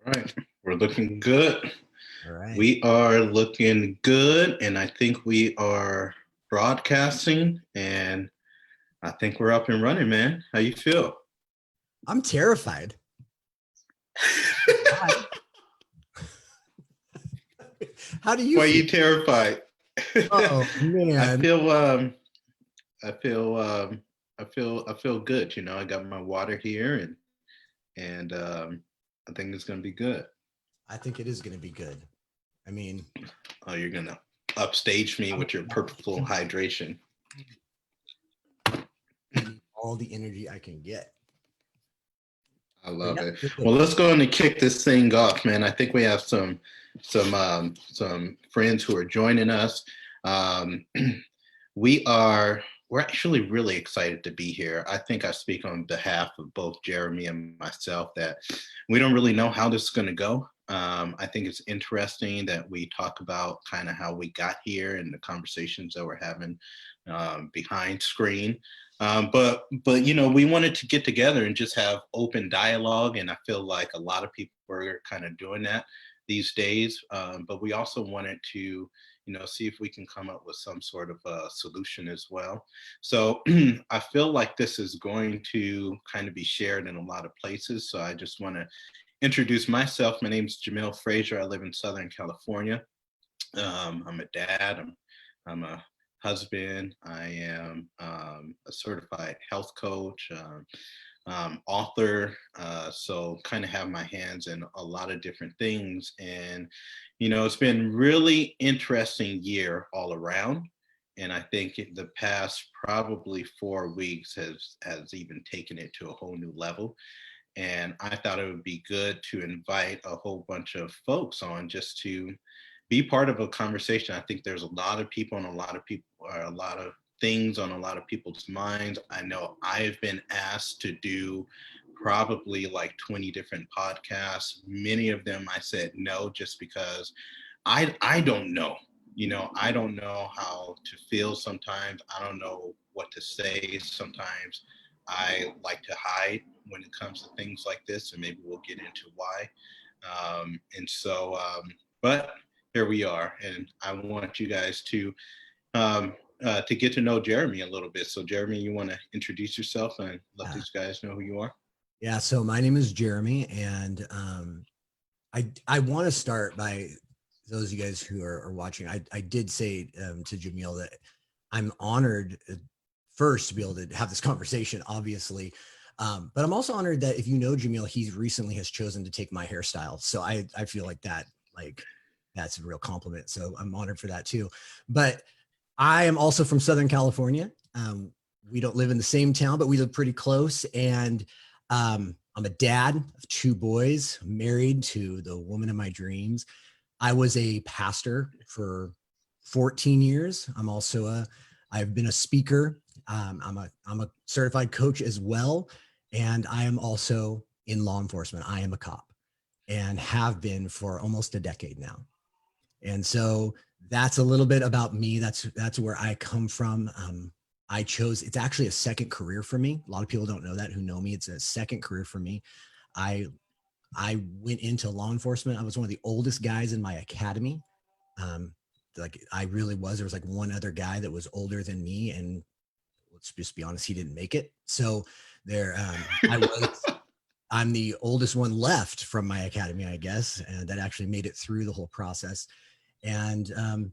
All right, we're looking good. All right. We are looking good, and I think we are broadcasting, and I think we're up and running, man. How you feel? I'm terrified. Why? How do you Why are feel? you terrified? Oh I man. feel, I feel, I feel good. I got my water here, and I think it's gonna be good. I think it is going to be good. I mean, Oh, you're gonna upstage me I'm, with your purposeful hydration. I need all the energy I can get. I But love yeah, it. feel good. Well, let's go ahead and kick this thing off, man. I think we have some friends who are joining us. Um, we are we're actually really excited to be here. I think I speak on behalf of both Jeremy and myself that we don't really know how this is going to go. I think it's interesting that we talk about kind of how we got here and the conversations that we're having behind screen. But we wanted to get together and just have open dialogue, and I feel like a lot of people are kind of doing that these days. But we also wanted to see if we can come up with some sort of a solution as well. So I feel like this is going to kind of be shared in a lot of places. So I just want to introduce myself. My name is Jamil Frazier. I live in Southern California. I'm a dad. I'm a husband. I am a certified health coach, author. So kind of have my hands in a lot of different things. And, it's been really interesting year all around. And I think the past probably 4 weeks has even taken it to a whole new level. And I thought it would be good to invite a whole bunch of folks on just to be part of a conversation. I think there's a lot of people and a lot of things on a lot of people's minds. I know I've been asked to do probably like 20 different podcasts. Many of them I said no just because I don't know. I don't know how to feel sometimes. I don't know what to say sometimes. I like to hide when it comes to things like this, and maybe we'll get into why. But here we are, and I want you guys to get to know Jeremy a little bit. So, Jeremy, you want to introduce yourself and let Yeah. these guys know who you are? Yeah. So my name is Jeremy, and I want to start by those of you guys who are watching. I did say to Jamil that I'm honored first to be able to have this conversation, obviously. But I'm also honored that if you know Jamil, he recently has chosen to take my hairstyle. So I feel like that's a real compliment. So I'm honored for that too. But I am also from Southern California. We don't live in the same town, but we live pretty close. And I'm a dad of two boys, married to the woman of my dreams. I was a pastor for 14 years. I've been a speaker. I'm a certified coach as well. And I am also in law enforcement. I am a cop and have been for almost a decade now. And so that's a little bit about me. That's where I come from. I chose, it's actually a second career for me. A lot of people don't know that who know me. It's a second career for me. I I went into law enforcement. I was one of the oldest guys in my academy. Um, like I really was. There was like one other guy that was older than me, and let's just be honest, he didn't make it. So there, I was. I'm the oldest one left from my academy, I guess, and that actually made it through the whole process. And and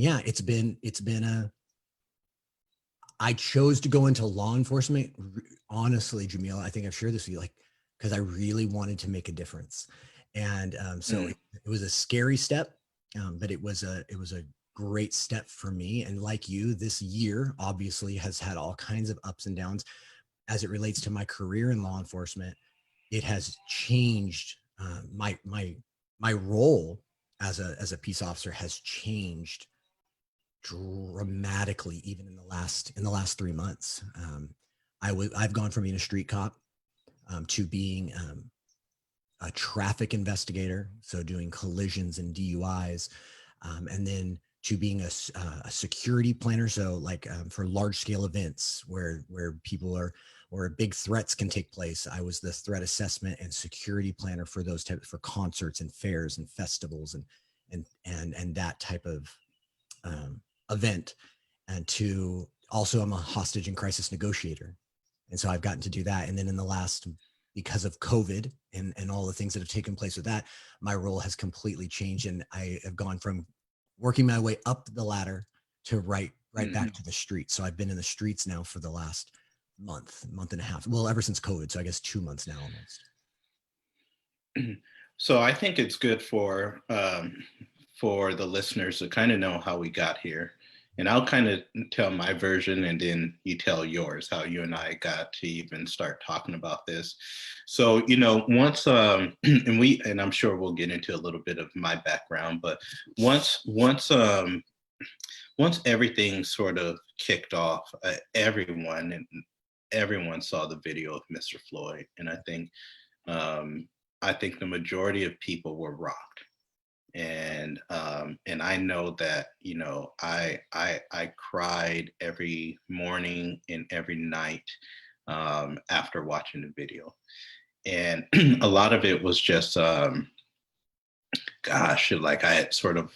yeah, it's been a. I chose to go into law enforcement. Honestly, Jamil, I think I've shared this with you, like because I really wanted to make a difference, and so Mm. it was a scary step, but it was a great step for me. And like you, this year obviously has had all kinds of ups and downs as it relates to my career in law enforcement. It has changed my role as a peace officer has changed dramatically, even in the last 3 months. I've gone from being a street cop to being a traffic investigator, so doing collisions and DUIs, and then to being a security planner, so like for large scale events where people are or big threats can take place. I was the threat assessment and security planner for those types, for concerts and fairs and festivals and that type of event. And to also, I'm a hostage and crisis negotiator, and so I've gotten to do that. And then in the last, because of COVID and all the things that have taken place with that, my role has completely changed, and I have gone from working my way up the ladder to right back to the streets. So I've been in the streets now for the last month and a half. Well, ever since COVID. So I guess 2 months now almost. So I think it's good for the listeners to kind of know how we got here. And I'll kind of tell my version and then you tell yours, how you and I got to even start talking about this. So, once, and I'm sure we'll get into a little bit of my background, but once everything sort of kicked off, everyone saw the video of Mr. Floyd. And I think the majority of people were rocked. And I know that I cried every morning and every night after watching the video, and a lot of it was just like I had sort of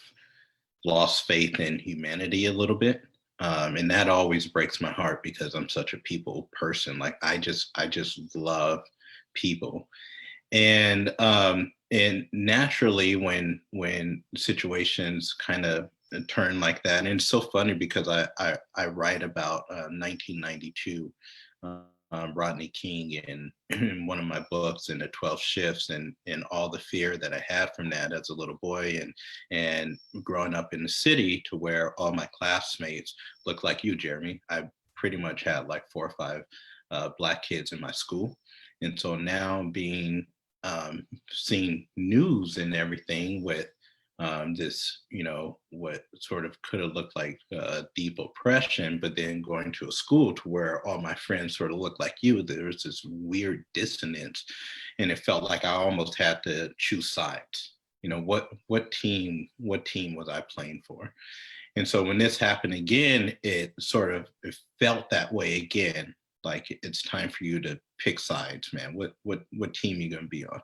lost faith in humanity a little bit. And that always breaks my heart because I'm such a people person. Like I just love people. And naturally when situations kind of turn like that, and it's so funny because I write about 1992, Rodney King in one of my books, in the 12 shifts, and all the fear that I had from that as a little boy, and growing up in the city to where all my classmates looked like you, Jeremy. I pretty much had like 4 or 5 Black kids in my school. And so now being seeing news and everything with this, what sort of could have looked like deep oppression, but then going to a school to where all my friends sort of looked like you, there was this weird dissonance, and it felt like I almost had to choose sides. What team was I playing for? And so when this happened again, it felt that way again. Like it's time for you to pick sides, man. What team you gonna be on?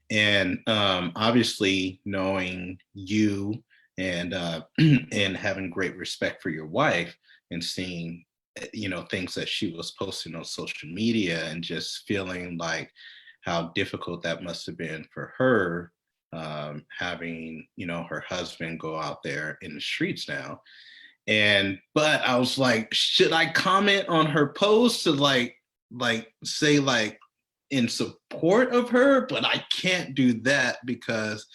And obviously knowing you and and having great respect for your wife, and seeing things that she was posting on social media, and just feeling like how difficult that must have been for her, having her husband go out there in the streets now. But I was like, should I comment on her post to say in support of her? But I can't do that because,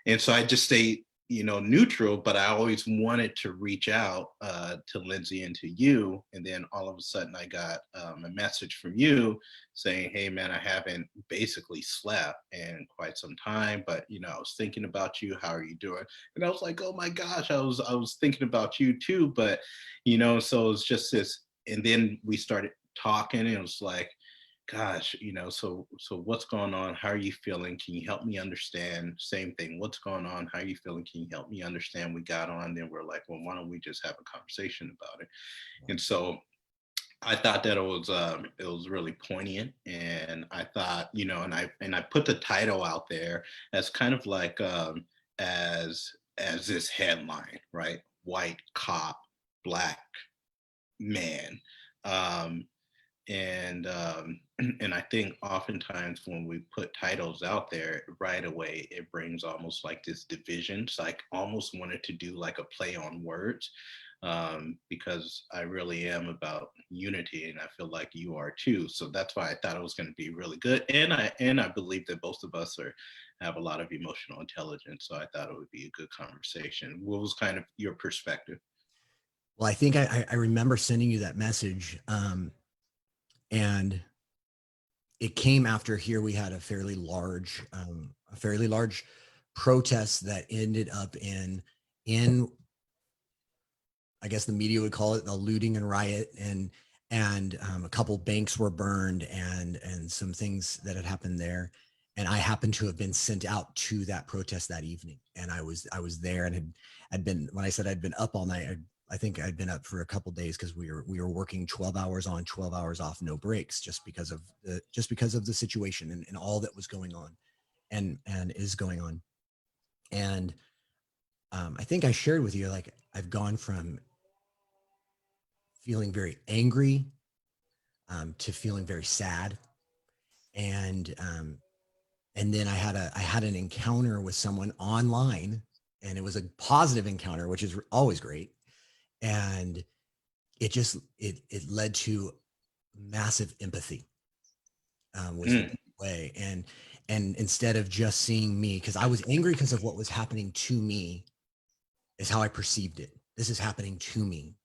and so I just stay neutral. But I always wanted to reach out to Lindsay and to you, and then all of a sudden I got a message from you saying, hey man, I haven't basically slept in quite some time, but I was thinking about you, how are you doing? And I was like, oh my gosh, I was thinking about you too. But so it's just this. And then we started talking, and it was like, gosh, so what's going on? How are you feeling? Can you help me understand? Same thing. What's going on? How are you feeling? Can you help me understand? We got on, then we're like, well, why don't we just have a conversation about it? And so I thought that it was really poignant, and I thought, and I put the title out there as kind of like as this headline, right? White cop, Black man. Um, and I think oftentimes when we put titles out there right away, it brings almost like this division. So I almost wanted to do like a play on words, because I really am about unity, and I feel like you are too. So that's why I thought it was going to be really good, and I believe that both of us have a lot of emotional intelligence. So I thought it would be a good conversation. What was kind of your perspective? Well, I think I remember sending you that message. And it came after here we had a fairly large protest that ended up in I guess the media would call it the looting and riot, and a couple banks were burned, and some things that had happened there. And I happened to have been sent out to that protest that evening, and I was there, and had been, when I said I'd been up all night, I think I'd been up for a couple days because we were working 12 hours on, 12 hours off, no breaks, just because of the situation and all that was going on and is going on. And I think I shared with you, like, I've gone from feeling very angry to feeling very sad, and then I had an encounter with someone online, and it was a positive encounter, which is always great. And it led to massive empathy, was the Mm, way. And instead of just seeing me, because I was angry because of what was happening to me, is how I perceived it. This is happening to me.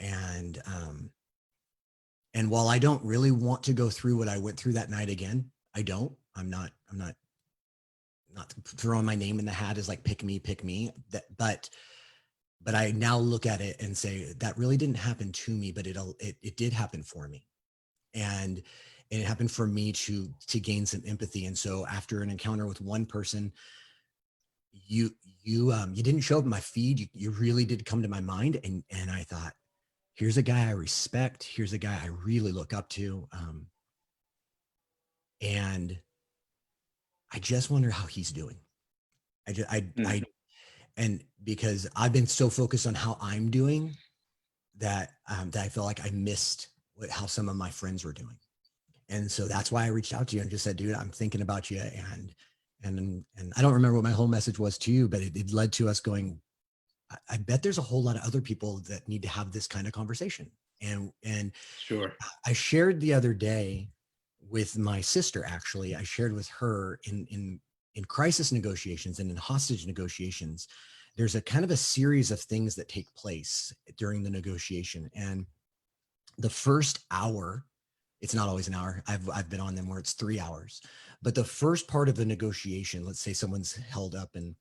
And while I don't really want to go through what I went through that night again, I don't. I'm not throwing my name in the hat as like pick me, pick me. But I now look at it and say that really didn't happen to me, but it did happen for me. And it happened for me to gain some empathy. And so after an encounter with one person, you you didn't show up in my feed. You really did come to my mind, and I thought, here's a guy I respect. Here's a guy I really look up to. And I just wonder how he's doing. I just, mm, and because I've been so focused on how I'm doing that I feel like I missed how some of my friends were doing. And so that's why I reached out to you and just said, dude, I'm thinking about you. And I don't remember what my whole message was to you, but it led to us going, I bet there's a whole lot of other people that need to have this kind of conversation. And sure. I shared the other day with my sister, actually. I shared with her in crisis negotiations and in hostage negotiations, there's a kind of a series of things that take place during the negotiation. And the first hour, it's not always an hour. I've been on them where it's 3 hours, but the first part of the negotiation, let's say someone's held up and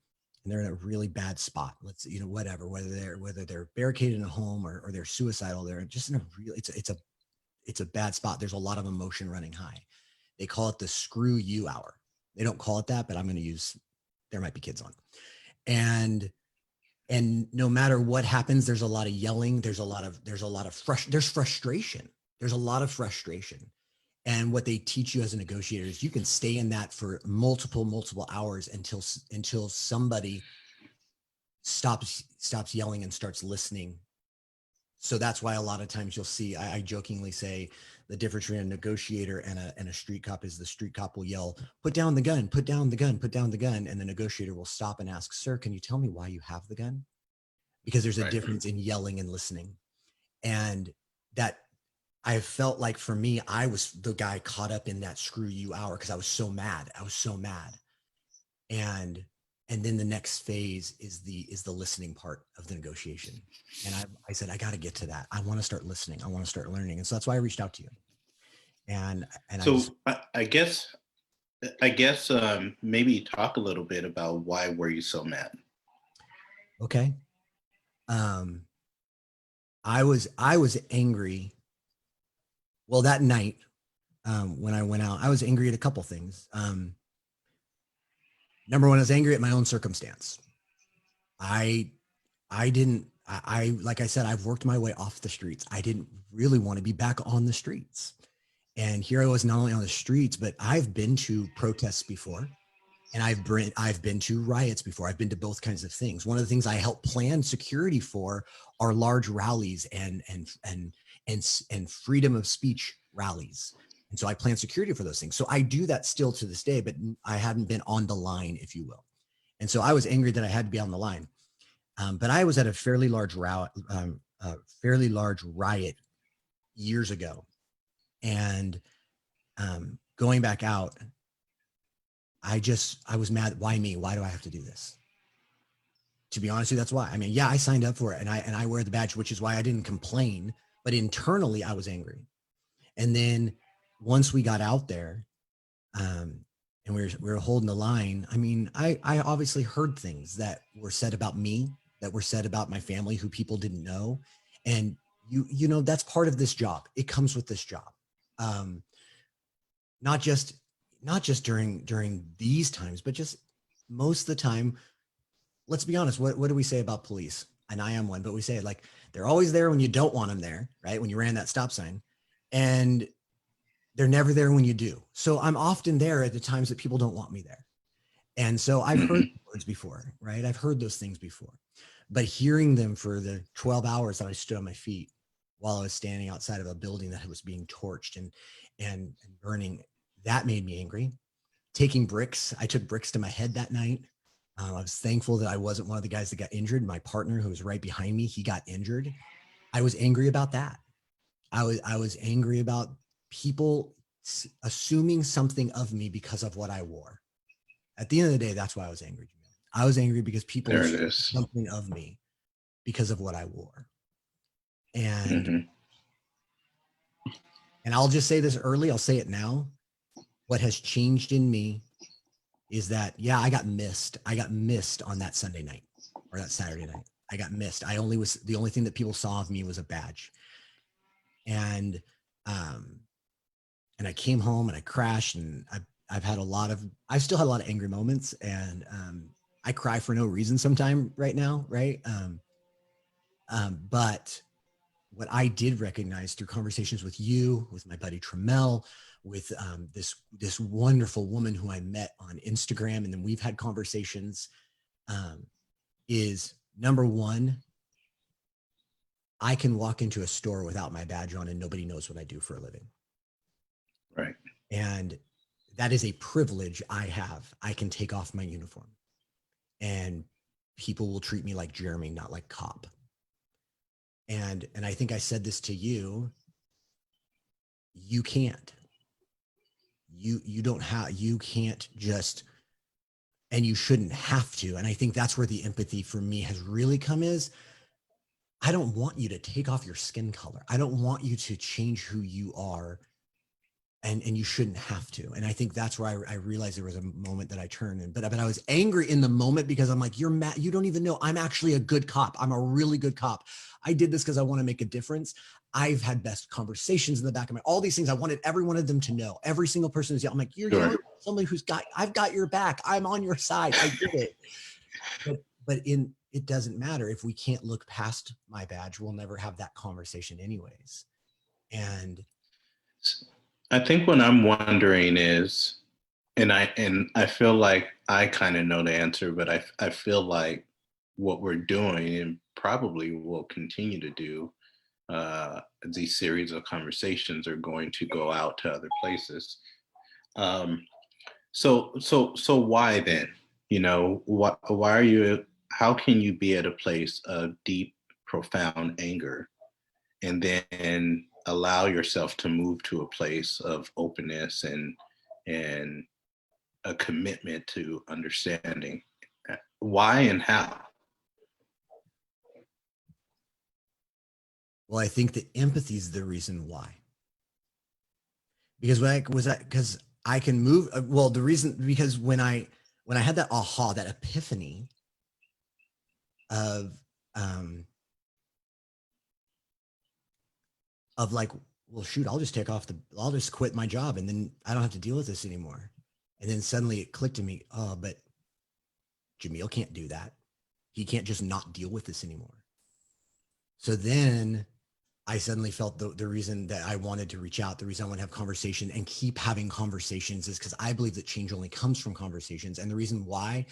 they're in a really bad spot. Let's, whatever, whether they're barricaded in a home or they're suicidal, they're just in a real, it's a bad spot. There's a lot of emotion running high. They call it the screw you hour. They don't call it that, but I'm going to use, there might be kids on. And no matter what happens, there's a lot of yelling. There's frustration. There's a lot of frustration. And what they teach you as a negotiator is you can stay in that for multiple hours until somebody stops yelling and starts listening. So that's why a lot of times you'll see, I jokingly say, the difference between a negotiator and a street cop is the street cop will yell, put down the gun, put down the gun, put down the gun. And the negotiator will stop and ask, sir, can you tell me why you have the gun? Because there's a Right. difference in yelling and listening. And that, I felt like for me, I was the guy caught up in that screw you hour because I was so mad. I was so mad. And then the next phase is the listening part of the negotiation. And I said, I got to get to that. I want to start listening. I want to start learning. And so that's why I reached out to you. And I just, So I guess maybe talk a little bit about why were you so mad? okay. Um, I was angry. Well, that night, when I went out, I was angry at a couple things. Number one, I was angry at my own circumstance. I I didn't like I said, I've worked my way off the streets. I didn't really want to be back on the streets. And here I was, not only on the streets, but I've been to protests before, and I've been to riots before. I've been to both kinds of things. One of the things I help plan security for are large rallies and freedom of speech rallies. And so I plan security for those things. So I do that still to this day, but I hadn't been on the line, if you will. And so I was angry that I had to be on the line. But I was at a fairly large riot years ago, and going back out, I was mad. Why me? Why do I have to do this? To be honest with you, that's why. I mean, yeah, I signed up for it, and I wear the badge, which is why I didn't complain. But internally, I was angry. And then once we got out there, and we were holding the line. I mean, I obviously heard things that were said about me, that were said about my family, who people didn't know, and that's part of this job. It comes with this job. Um, not just during these times, but just most of the time. Let's be honest. What do we say about police? And I am one, but we say it like They're always there when you don't want them there, right? When you ran that stop sign, and they're never there when you do. So I'm often there at the times that people don't want me there. And so I've heard words before, right? I've heard those things before, but hearing them for the 12 hours that I stood on my feet while I was standing outside of a building that was being torched and burning, that made me angry. Taking bricks, I took bricks to my head that night. I was thankful that I wasn't one of the guys that got injured. My partner, who was right behind me, he got injured. I was angry about that. I was angry about people assuming something of me because of what I wore. At the end of the day, that's why I was angry. I was angry because people There it assumed is. something of me because of what I wore. And Mm-hmm. and I'll just say this early, I'll say it now. What has changed in me is that, yeah, I got missed. I got missed on that Sunday night or that Saturday night. I got missed. The only thing that people saw of me was a badge. And um and I came home and I crashed, and I've still had a lot of angry moments, and I cry for no reason sometime right now, right? But what I did recognize through conversations with you, with my buddy Trammell, with this wonderful woman who I met on Instagram, and then we've had conversations, um, is number one, I can walk into a store without my badge on and nobody knows what I do for a living. Right. And that is a privilege I have. I can take off my uniform and people will treat me like Jeremy, not like cop. And I think I said this to you. You can't. You don't have, you can't just, and you shouldn't have to. And I think that's where the empathy for me has really come is, I don't want you to take off your skin color. I don't want you to change who you are, and you shouldn't have to. And I think that's where I realized there was a moment that I turned in, but I was angry in the moment because I'm like, you're mad. You don't even know I'm actually a good cop. I'm a really good cop. I did this because I want to make a difference. I've had best conversations in the back of my, all these things. I wanted every one of them to know. Every single person is yelling. I'm like, you're Sure. yelling at somebody I've got your back. I'm on your side. I did it. But it doesn't matter if we can't look past my badge. We'll never have that conversation anyways. And I think what I'm wondering is, and I feel like I kind of know the answer, but I feel like what we're doing and probably will continue to do, these series of conversations are going to go out to other places. Um, so why then? You know, why are you? How can you be at a place of deep, profound anger and then allow yourself to move to a place of openness and a commitment to understanding? Why and how? well, I think the empathy is the reason why. Because because I can move. Well, the reason, because when I had that aha, that epiphany of um of like, well, shoot, I'll just quit my job and then I don't have to deal with this anymore. And then suddenly it clicked to me, oh, but Jamil can't do that. He can't just not deal with this anymore. So then I suddenly felt the reason that I wanted to reach out, the reason I want to have conversation and keep having conversations is because I believe that change only comes from conversations. And the reason why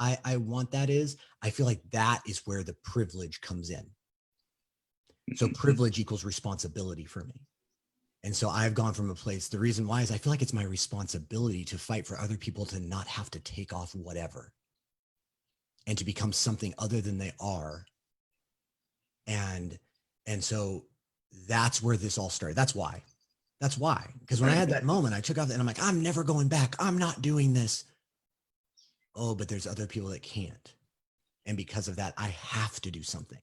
I want that is I feel like that is where the privilege comes in. So privilege equals responsibility for me. And so I've gone from a place, the reason why is I feel like it's my responsibility to fight for other people to not have to take off whatever and to become something other than they are. And so that's where this all started. That's why. Because when I had that moment, I took off and I'm like, I'm never going back. I'm not doing this. Oh, but there's other people that can't. And because of that, I have to do something.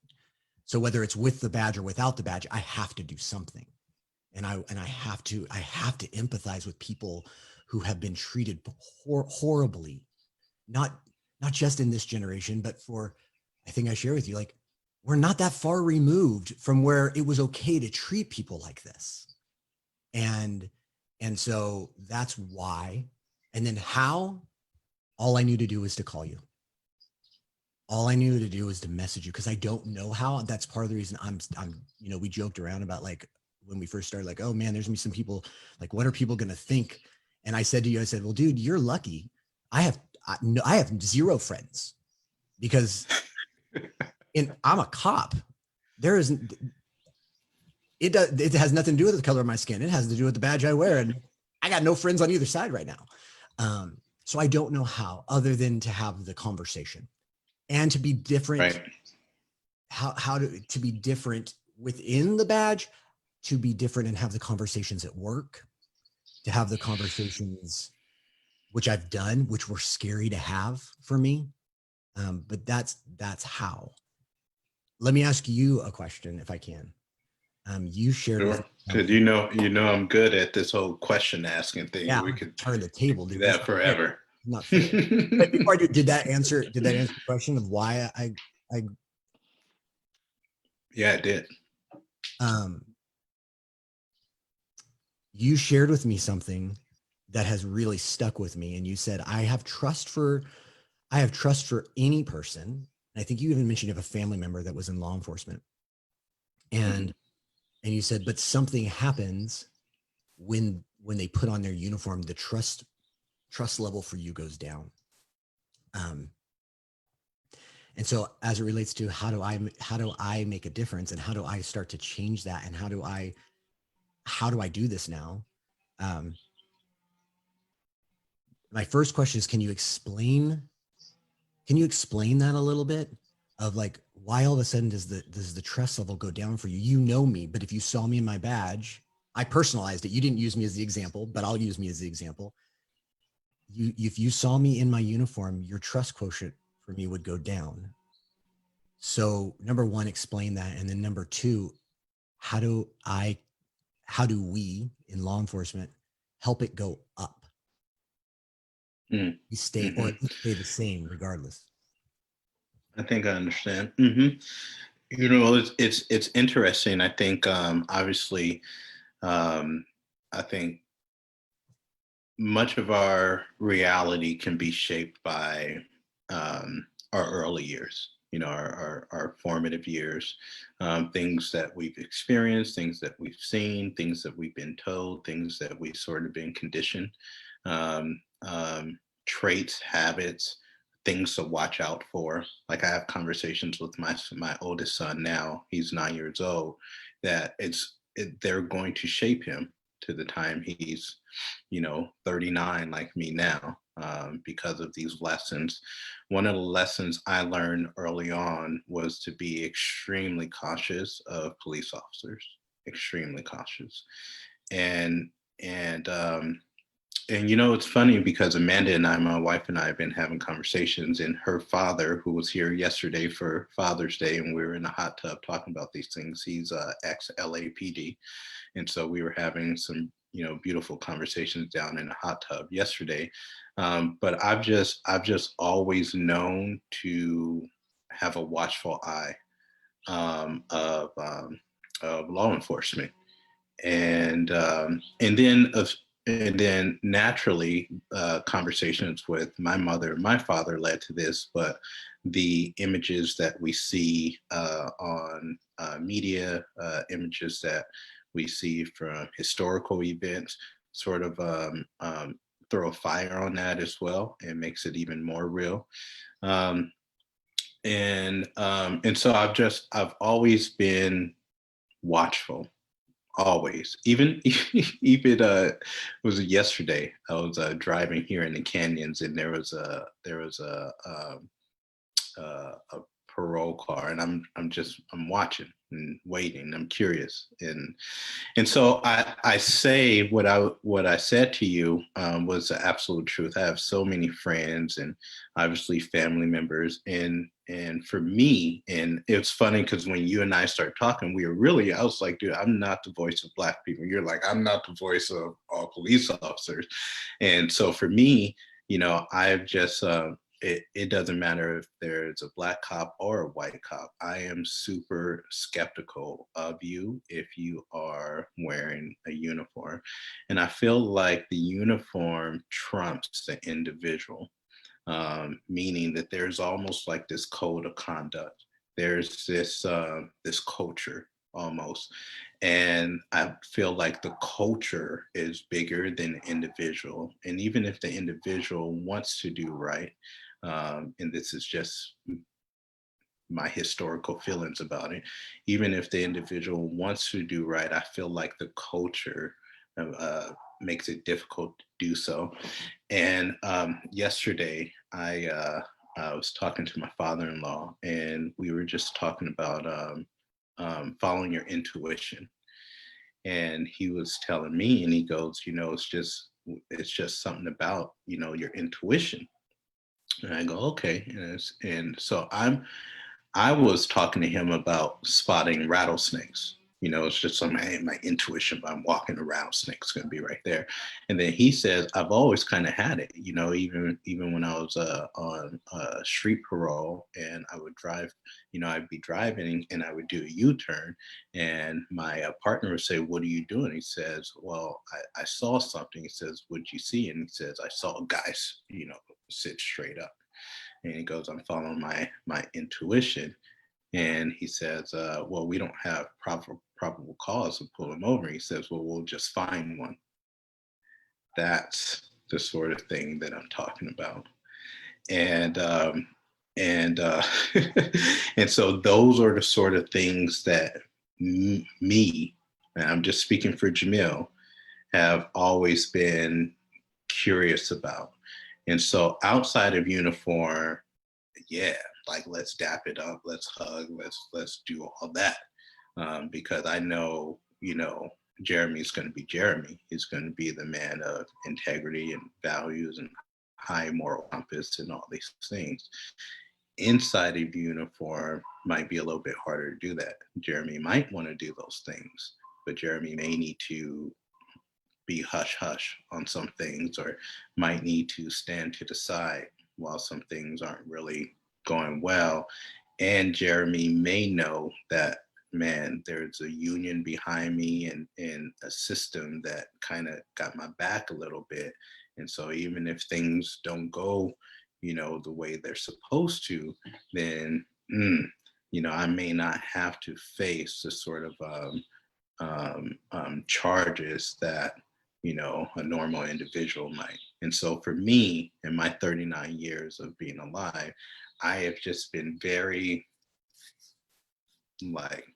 So whether it's with the badge or without the badge, I have to do something. And I have to empathize with people who have been treated horribly, not just in this generation, but I think I share with you, like, we're not that far removed from where it was okay to treat people like this. And so that's why. And then how, all I knew to do was to call you. all I knew to do was to message you because I don't know how. That's part of the reason we joked around about like when we first started, like, oh man, there's gonna be some people, like, what are people gonna think? And I said to you, I said, well, dude, you're lucky. I have zero friends because I'm a cop. There isn't, it has nothing to do with the color of my skin. It has to do with the badge I wear. And I got no friends on either side right now. So I don't know how other than to have the conversation and to be different, Right. how to be different within the badge, to be different and have the conversations at work, to have the conversations which I've done, which were scary to have for me. But that's how. Let me ask you a question if I can. You shared with Sure. me Because something. I'm good at this whole question asking Yeah, thing. We could turn the table, do dude. That's that not fair. forever. Not fair. But before I do, did that answer the question of why I Yeah, it did. um you shared with me something that has really stuck with me, and you said I have trust for any person. And I think you even mentioned you have a family member that was in law enforcement, Mhm. and you said, but something happens when they put on their uniform, the trust level for you goes down. Um, and so as it relates to how do I make a difference, and how do I start to change that, and how do I do this now? Um, my first question is, can you explain that a little bit, of like why all of a sudden does the trust level go down for you? You know me, but if you saw me in my badge, I personalized it. You didn't use me as the example, but I'll use me as the example. If you saw me in my uniform, your trust quotient for me would go down. So number one, explain that, and then number two, how do I how do we in law enforcement help it go up? Mm. We stay, or Mhm. at least stay the same regardless. I think I understand. It's interesting. I think obviously, um, I think much of our reality can be shaped by our early years, our formative years, things that we've experienced, things that we've seen, things that we've been told, things that we've sort of been conditioned, um, traits, habits, things to watch out for. Like I have conversations with my oldest son now, he's 9 years old, that they're going to shape him to the time he's 39 like me now, because of these lessons. One of the lessons I learned early on was to be extremely cautious of police officers, extremely cautious. And and it's funny because Amanda and I, my wife and I, have been having conversations, and her father, who was here yesterday for Father's Day, and we were in a hot tub talking about these things. He's ex LAPD, and so we were having some beautiful conversations down in a hot tub yesterday. But I've just always known to have a watchful eye, um, of um, of law enforcement, and naturally, conversations with my mother and my father led to this. But the images that we see on media, images that we see from historical events, sort of throw a fire on that as well, and makes it even more real. Um, and so I've always been watchful, always. Even even was yesterday. I was driving here in the canyons, and there was a parole car, and I'm watching and waiting. I'm curious, and so I say what I said to you, was the absolute truth. I have so many friends and obviously family members, and for me, and it's funny because when you and I start talking, I was like, dude, I'm not the voice of Black people. You're like, I'm not the voice of all police officers, and so for me, I've just it doesn't matter if there's a Black cop or a white cop. I am super skeptical of you if you are wearing a uniform. And I feel like the uniform trumps the individual. meaning that there's almost like this code of conduct. There's this culture almost, and I feel like the culture is bigger than the individual. And even if the individual wants to do right, and this is just my historical feelings about it. Even if the individual wants to do right, I feel like the culture makes it difficult to do so. And yesterday, I was talking to my father-in-law, and we were just talking about following your intuition. And he was telling me, and he goes, it's just something about your intuition. And I go, okay. And so I was talking to him about spotting rattlesnakes. It's just on my intuition, but I'm walking, a rattlesnake's going to be right there. And then he says, I've always kind of had it, even when I was on street parole, and I would drive, I'd be driving and I would do a U-turn, and my partner would say, what are you doing? He says, well, I saw something. He says, what'd you see? And he says, I saw a guy, sit straight up. And he goes, I'm following my intuition. And he says, well, we don't have probable cause to pull him over. He says, well, we'll just find one. That's the sort of thing that I'm talking about. And and and so those are the sort of things that me, and I'm just speaking for Jamil, have always been curious about. And so outside of uniform, yeah, like let's dap it up, let's hug, let's do all that, because I know, Jeremy's going to be Jeremy. He's going to be the man of integrity and values and high moral compass and all these things. Inside of uniform might be a little bit harder to do that. Jeremy might want to do those things, but Jeremy may need to be hush hush on some things, or might need to stand to the side while some things aren't really going well. And Jeremy may know that, man, there's a union behind me, and a system that kind of got my back a little bit. And so even if things don't go, the way they're supposed to, then, I may not have to face the sort of charges that a normal individual might. And so for me, in my 39 years of being alive, I have just been very like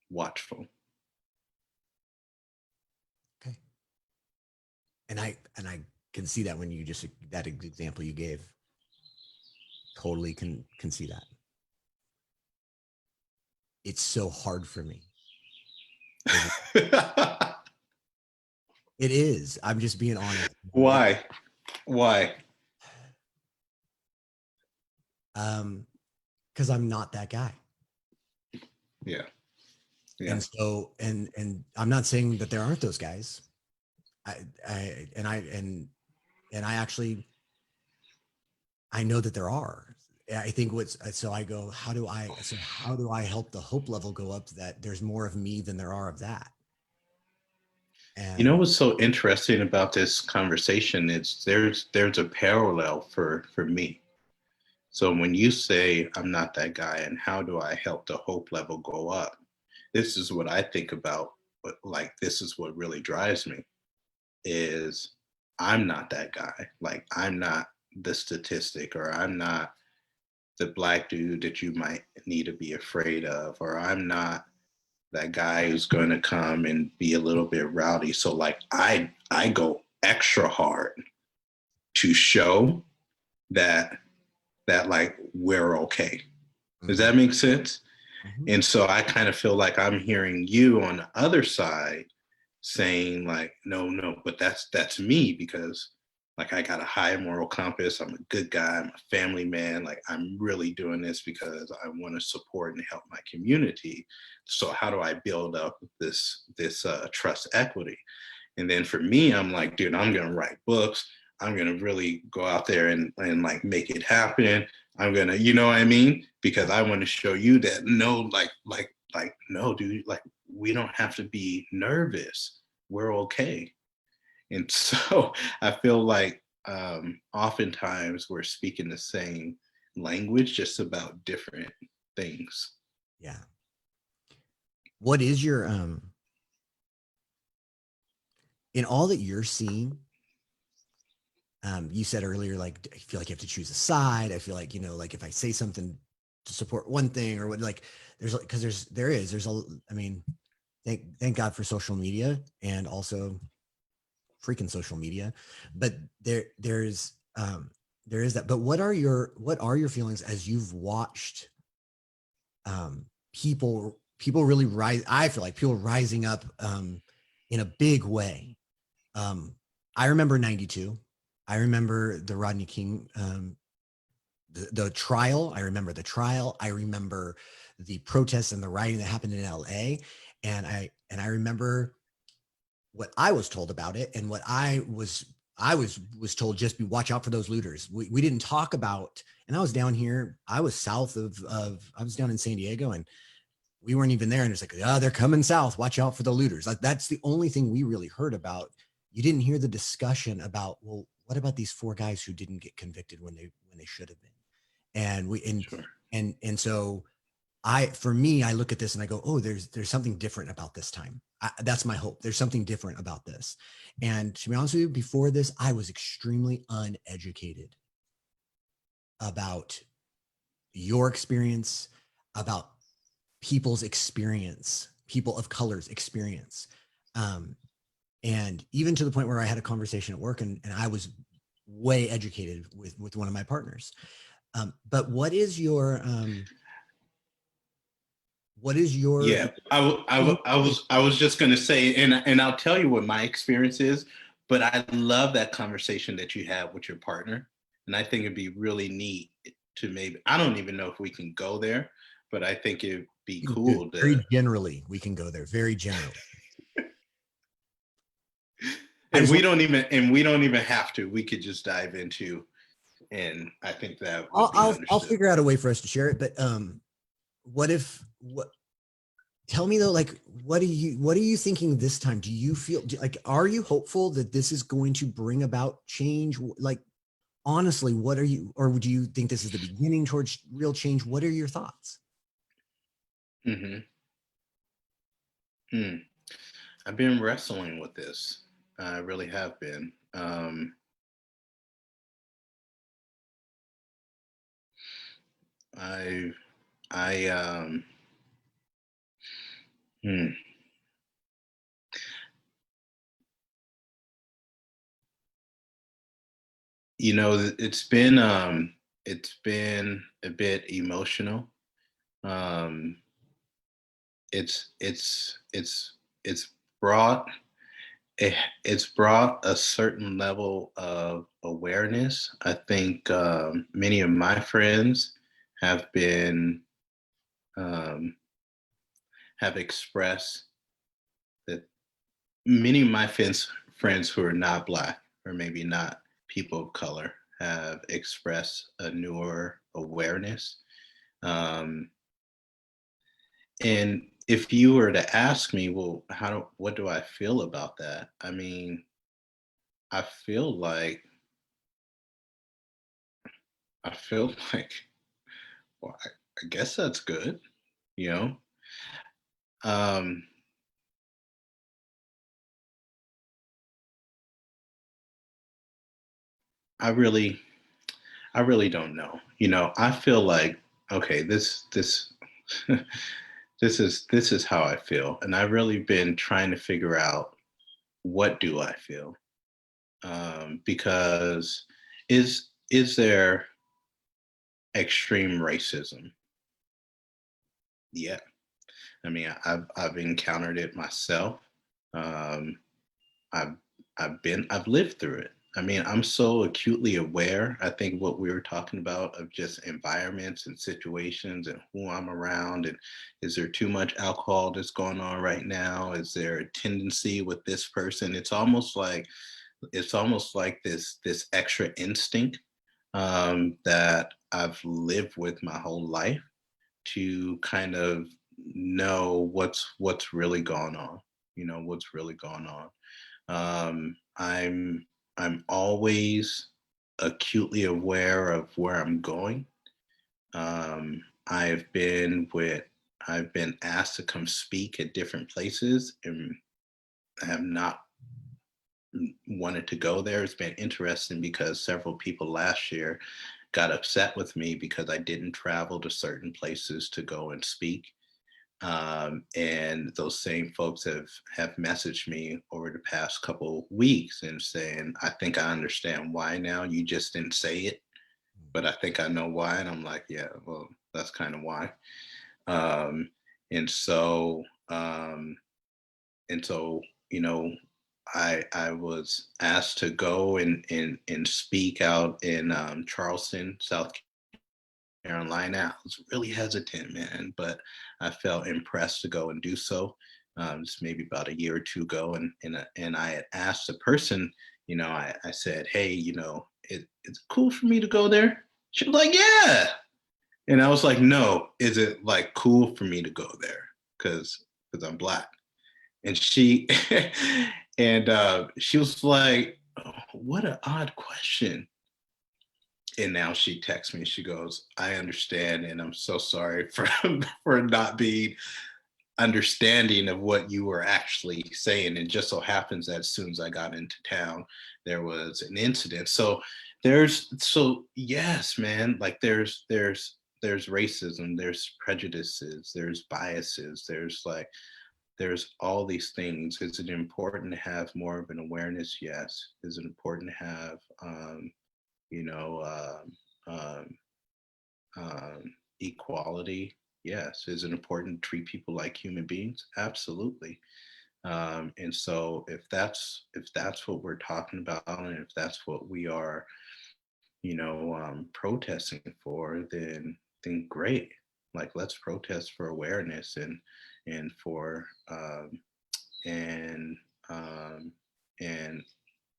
watchful. Okay. And I can see that when you just, that example you gave, totally can see that. It's so hard for me. It is. I'm just being honest. Why? Because I'm not that guy. Yeah. And so, and I'm not saying that there aren't those guys. I actually, I know that there are. I think so I go, how do I help the hope level go up, that there's more of me than there are of that? And what's so interesting about this conversation is there's a parallel for me. So when you say I'm not that guy, and how do I help the hope level go up? This is what I think about, but like this is what really drives me is I'm not that guy. Like I'm not the statistic, or I'm not the black dude that you might need to be afraid of, or I'm not that guy who's going to come and be a little bit rowdy. So like I go extra hard to show that like we're okay. Does that make sense? Mm-hmm. And so I kind of feel like I'm hearing you on the other side saying like, no, but that's me, because like I got a high moral compass. I'm a good guy. I'm a family man. Like I'm really doing this because I want to support and help my community. So how do I build up this trust equity? And then for me, I'm like, dude, I'm gonna write books. I'm gonna really go out there and like make it happen. I'm gonna, you know what I mean? Because I want to show you that no, no, dude, like we don't have to be nervous. We're okay. And so I feel like oftentimes we're speaking the same language, just about different things. Yeah. What is your in all that you're seeing? You said earlier, like, I feel like you have to choose a side. I feel like, like if I say something to support one thing or what, like, there's like, because there's a, I mean, thank God for social media and also freaking social media, but there is that. But what are your feelings as you've watched people really rise? I feel like people rising up in a big way. Um, I remember 92. I remember the Rodney King, the trial. I remember the trial. I remember the protests and the rioting that happened in LA. And I remember what I was told about it and what I was told, just be watch out for those looters. We didn't talk about, and I was down here, I was south of I was down in San Diego, and we weren't even there. And it's like, oh, they're coming south. Watch out for the looters. Like, that's the only thing we really heard about. You didn't hear the discussion about, well, what about these four guys who didn't get convicted when they should have been? And we Sure. and so for me, I look at this and I go, oh, there's something different about this time. That's my hope. There's something different about this. And to be honest with you, before this, I was extremely uneducated about your experience, about people's experience, people of color's experience. Um, and even to the point where I had a conversation at work, and I was way educated with one of my partners. But what is your Yeah, I was just going to say, and I'll tell you what my experience is, but I love that conversation that you have with your partner, and I think it'd be really neat to maybe, I don't even know if we can go there, but I think it'd be cool to, very generally, we can go there very generally. I and just we want, don't even have to. We could just dive into, and I think that would be I'll understood. figure out a way for us to share it. But what tell me though, like, what are you thinking this time? Do you feel like, are you hopeful that this is going to bring about change? Like, honestly, what are you, or do you think this is the beginning towards real change? What are your thoughts? Hmm. Hmm. I've been wrestling with this. I really have been. I I hmm. It's been a bit emotional. Um, it's brought it, it's brought a certain level of awareness. I think many of my friends have been um, have expressed that many of my friends who are not Black, or maybe not people of color, have expressed a newer awareness. Um, and if you were to ask me, well, what do I feel about that? I mean, I feel like I feel like, well, I guess that's good, you know. Um, I really, I really don't know. I feel like, okay, this this is how I feel, and I've really been trying to figure out, what do I feel, because is there extreme racism? Yeah, I mean, I've encountered it myself. Um, I've I've lived through it. I mean, I'm so acutely aware. I think what we were talking about, of just environments and situations and who I'm around, and is there too much alcohol that's going on right now? Is there a tendency with this person? It's almost like this extra instinct that I've lived with my whole life, to kind of know what's really going on. What's really going on. I'm always acutely aware of where I'm going. I've been asked to come speak at different places and I have not wanted to go there. It's been interesting because several people last year got upset with me because I didn't travel to certain places to go and speak. And those same folks have messaged me over the past couple weeks and saying, I think I understand why now. You just didn't say it, but I think I know why. And I'm like, yeah, well, that's kind of why. Um, and so um, and so you know, I was asked to go and speak out in Charleston, South Carolina. I was really hesitant, man, but I felt impressed to go and do so. Just maybe about a year or two ago, and I had asked the person, I said, hey, it's cool for me to go there. She was like, yeah, and I was like, no, is it like cool for me to go there? Because I'm black. And she she was like, oh, what an odd question. And now she texts me. She goes, I understand, and I'm so sorry for for not being understanding of what you were actually saying. And just so happens that as soon as I got into town, there was an incident. So yes, man, like there's racism, there's prejudices, there's biases, there's all these things. Is it important to have more of an awareness? Yes. Is it important to have you know um, equality? Yes. Is it important to treat people like human beings? Absolutely. And so if that's what we're talking about, and if that's what we are, protesting for, then great. Like, let's protest for awareness and for and um, and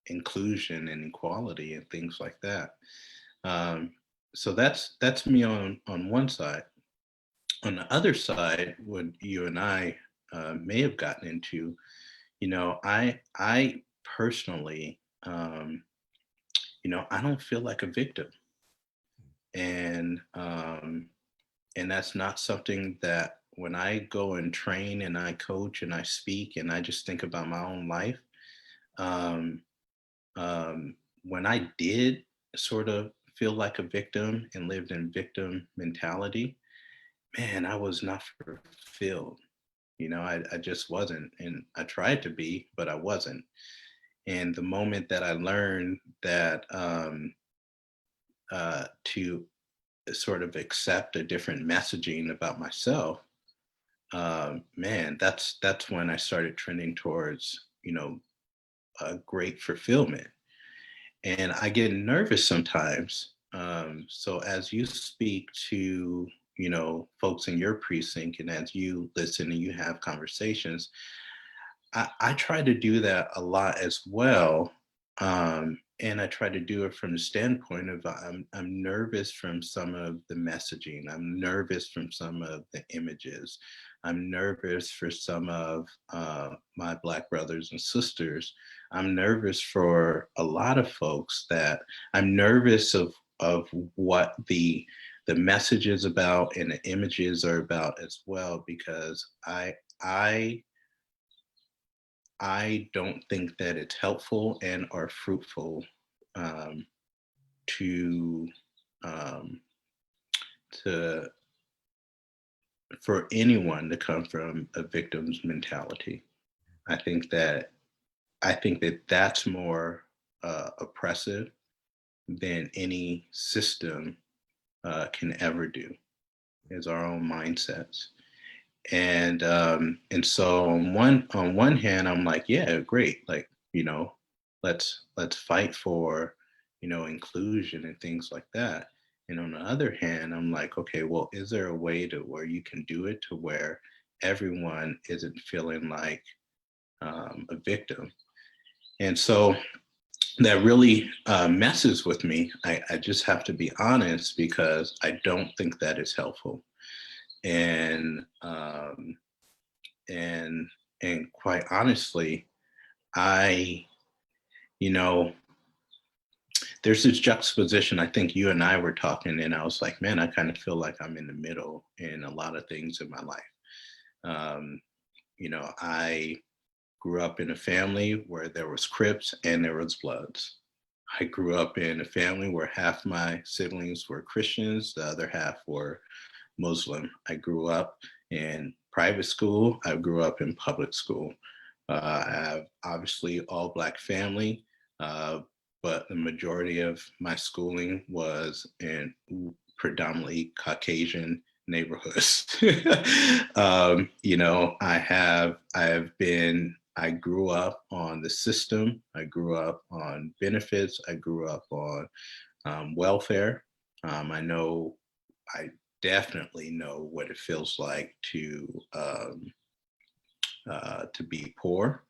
inclusion and equality and things like that. Um, so that's me on one side. On the other side, what you and I may have gotten into, I personally, I don't feel like a victim, and and that's not something that when I go and train and I coach and I speak and I just think about my own life. Um, when I did sort of feel like a victim and lived in victim mentality, man, I was not fulfilled. I just wasn't. And I tried to be, but I wasn't. And the moment that I learned that to sort of accept a different messaging about myself, man, that's when I started trending towards, a great fulfillment. And I get nervous sometimes. So as you speak to, folks in your precinct, and as you listen and you have conversations, I try to do that a lot as well. And I try to do it from the standpoint of I'm nervous from some of the messaging. I'm nervous from some of the images. I'm nervous for some of my Black brothers and sisters. I'm nervous for a lot of folks that I'm nervous of what the message is about and the images are about as well, because I I don't think that it's helpful and or fruitful um, to um, to for anyone to come from a victim's mentality. I think that that's more oppressive than any system can ever do. Is our own mindsets. And so on one hand, I'm like, yeah, great, like, let's fight for, inclusion and things like that. And on the other hand, I'm like, okay, well, is there a way to where you can do it to where everyone isn't feeling like a victim? And so that really messes with me. I just have to be honest, because I don't think that is helpful. And um, and and quite honestly, I, you know, there's this juxtaposition. I think you and I were talking, and I was like, man, I kind of feel like I'm in the middle in a lot of things in my life. Um, I grew up in a family where there was Crips and there was Bloods. I grew up in a family where half my siblings were Christians, the other half were Muslim. I grew up in private school. I grew up in public school. I have obviously all Black family, uh, but the majority of my schooling was in predominantly Caucasian neighborhoods. I grew up on the system. I grew up on benefits. I grew up on welfare. I definitely know what it feels like to be poor,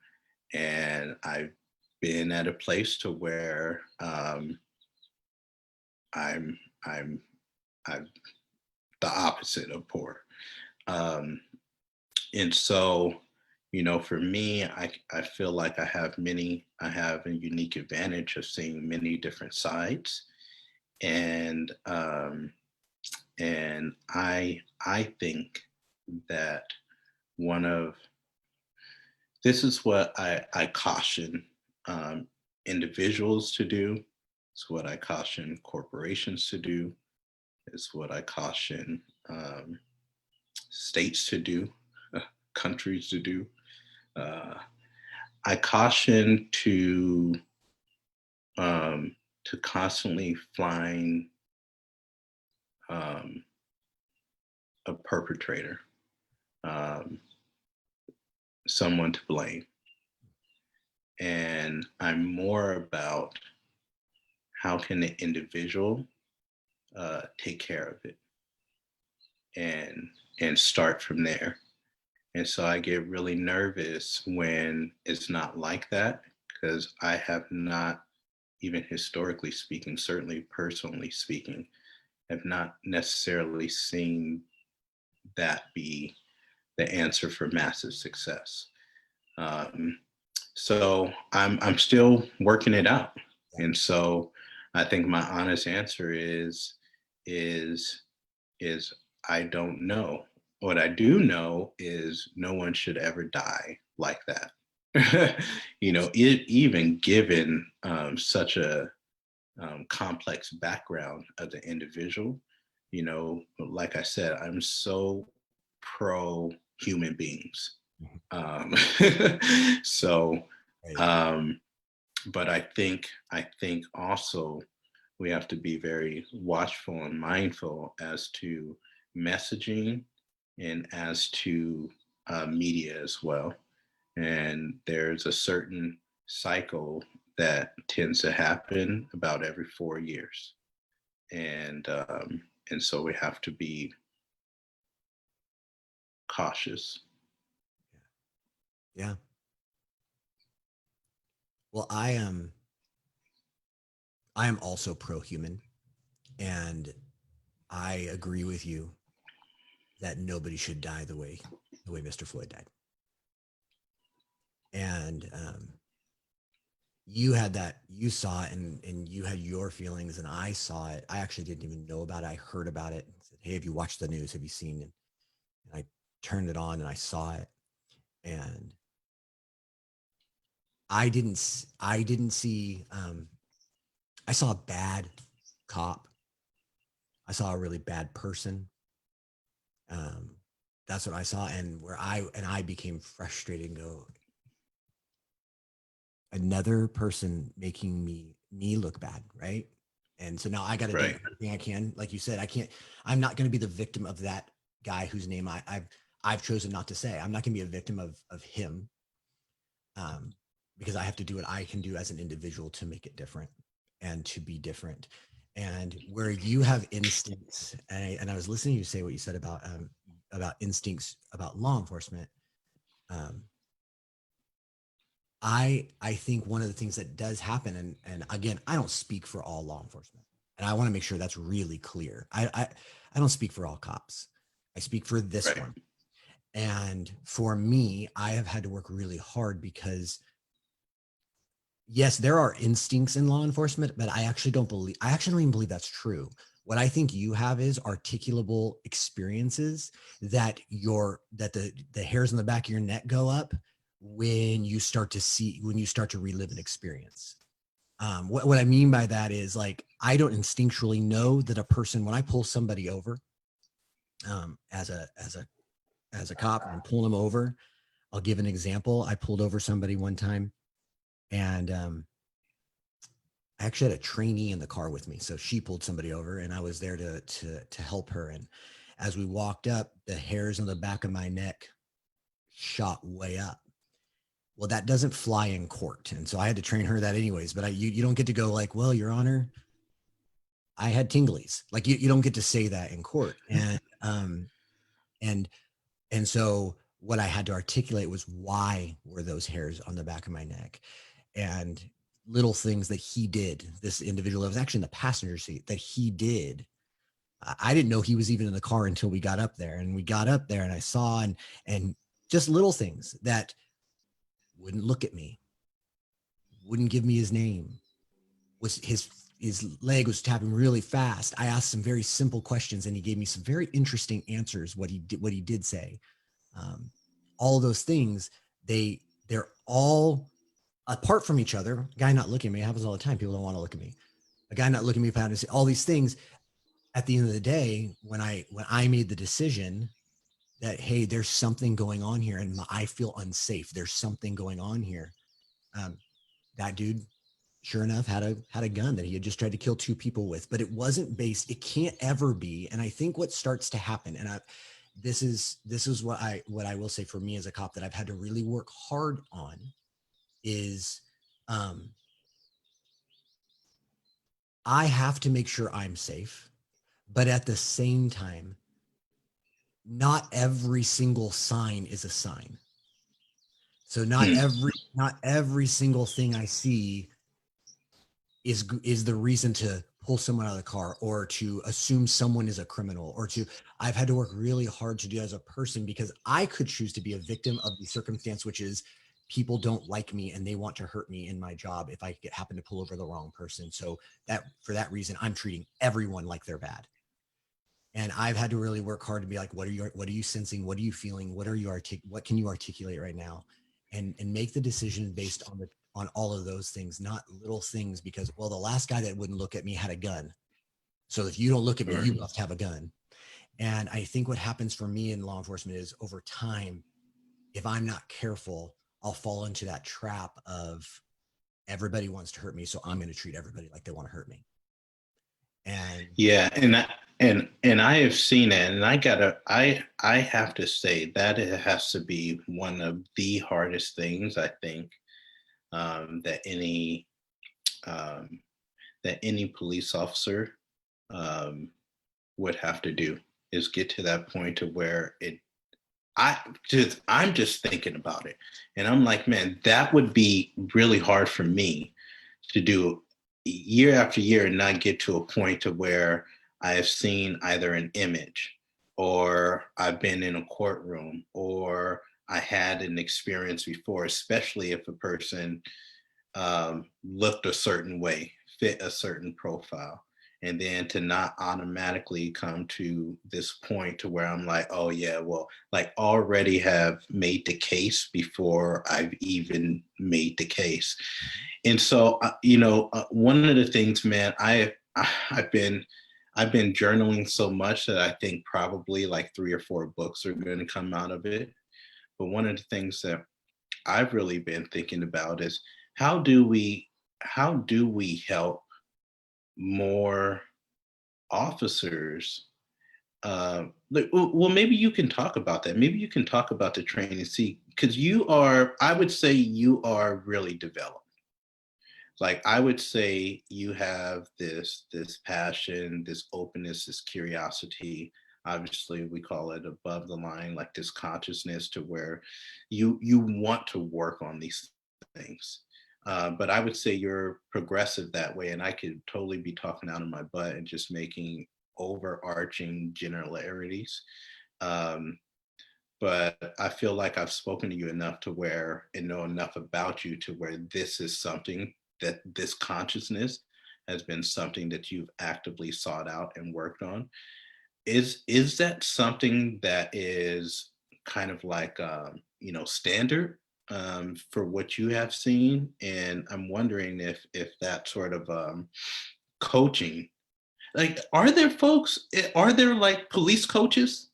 and I've been at a place to where I'm I'm I'm the opposite of poor, um, and so for me, I feel like I have a unique advantage of seeing many different sides, and I think that one of this is what I caution um, individuals to do. It's what I caution corporations to do. It's what I caution states to do, countries to do. Uh, I caution to constantly find um, a perpetrator, um, someone to blame, and I'm more about how can the individual take care of it and start from there. And so I get really nervous when it's not like that, because I have not, even historically speaking, certainly personally speaking, have not necessarily seen that be the answer for massive success. Um, so I'm still working it out, and so I think my honest answer is is I don't know. What I do know is no one should ever die like that. Even given such a complex background of the individual, like I said, I'm so pro human beings. Mhm. Um, so, Right. um, but I think also we have to be very watchful and mindful as to messaging and as to media as well. And there's a certain cycle that tends to happen about every 4 years, and so we have to be cautious. Yeah. Well, I am also pro-human, and I agree with you that nobody should die the way Mr. Floyd died. And you saw it, and you had your feelings, and I saw it. I actually didn't even know about it. I heard about it and said, "Hey, have you watched the news? Have you seen it?" And I turned it on and I saw it, and I didn't see. I saw a bad cop. I saw a really bad person. Um, that's what I saw, and I became frustrated and go, another person making me look bad, right? And so now I got to do Right. everything I can. Like you said, I can't. I'm not going to be the victim of that guy whose name I've chosen not to say. I'm not going to be a victim of him, um, because I have to do what I can do as an individual to make it different and to be different. And where you have instincts, and I was listening to you say what you said about instincts about law enforcement. Um, I think one of the things that does happen, and again, I don't speak for all law enforcement, and I want to make sure that's really clear. I don't speak for all cops. I speak for this Right. one. And for me, I have had to work really hard because yes, there are instincts in law enforcement, but I actually don't even believe that's true. What I think you have is articulable experiences that the hairs on the back of your neck go up when you start to relive an experience. What I mean by that is, like, I don't instinctually know that a person, when I pull somebody over, as a cop, and I'm pulling them over. I'll give an example. I pulled over somebody one time, and I actually had a trainee in the car with me. So she pulled somebody over, and I was there to help her. And as we walked up, the hairs on the back of my neck shot way up. Well, that doesn't fly in court, and so I had to train her that anyways. But you don't get to go like, well, Your Honor, I had tinglies. Like, you don't get to say that in court. And and so what I had to articulate was, why were those hairs on the back of my neck? And little things that he did, this individual that was actually in the passenger seat, that he did. I didn't know he was even in the car until we got up there. And we got up there, and I saw, and just little things that wouldn't look at me, wouldn't give me his name, was his leg was tapping really fast. I asked some very simple questions, and he gave me some very interesting answers. What he did say, um, all those things, they're all apart from each other. A guy not looking at me, it happens all the time. People don't want to look at me. A guy not looking at me, found all these things. At the end of the day, when I made the decision that, hey, there's something going on here, and I feel unsafe. There's something going on here. Um, that dude, sure enough, had a gun that he had just tried to kill two people with. But it wasn't based. It can't ever be. And I think what starts to happen, and this is what I will say for me as a cop, that I've had to really work hard on, is, um, I have to make sure I'm safe, but at the same time, not every single sign is a sign. So not Hmm. every single thing I see is the reason to pull someone out of the car, or to assume someone is a criminal, or to I've had to work really hard to do as a person, because I could choose to be a victim of the circumstance, which is, people don't like me and they want to hurt me in my job if I happen to pull over the wrong person. So that for that reason, I'm treating everyone like they're bad. And I've had to really work hard to be like, what are you sensing? What are you feeling? What can you articulate right now? And make the decision based on all of those things, not little things, because, well, the last guy that wouldn't look at me had a gun. So if you don't look at me, Sure. you must have a gun. And I think what happens for me in law enforcement is, over time, if I'm not careful, I'll fall into that trap of, everybody wants to hurt me, so I'm going to treat everybody like they want to hurt me. And Yeah, and I have seen it, and I have to say that it has to be one of the hardest things, I think, that um, any police officer um, would have to do, is get to that point to where I'm just thinking about it, and I'm like, man, that would be really hard for me to do year after year, and not get to a point to where I have seen either an image, or I've been in a courtroom, or I had an experience before, especially if a person looked a certain way, fit a certain profile. And then to not automatically come to this point to where I'm like, oh yeah, well, like, already have made the case before I've even made the case. And so, one of the things, man, I've been I've been journaling so much that I think probably like 3 or 4 books are going to come out of it. But one of the things that I've really been thinking about is, how do we how do we help more officers? Well, maybe you can talk about that. Maybe you can talk about the training. See, because I would say you are really developed. Like, I would say you have this passion, this openness, this curiosity. Obviously, we call it above the line, like this consciousness, to where you want to work on these things. But I would say you're progressive that way, and I could totally be talking out of my butt and just making overarching generalities. Um, but I feel like I've spoken to you enough to where and know enough about you to where this is something that this consciousness has been something that you've actively sought out and worked on. Is that something that is kind of like standard for what you have seen? And I'm wondering if that sort of coaching, like, are there like police coaches?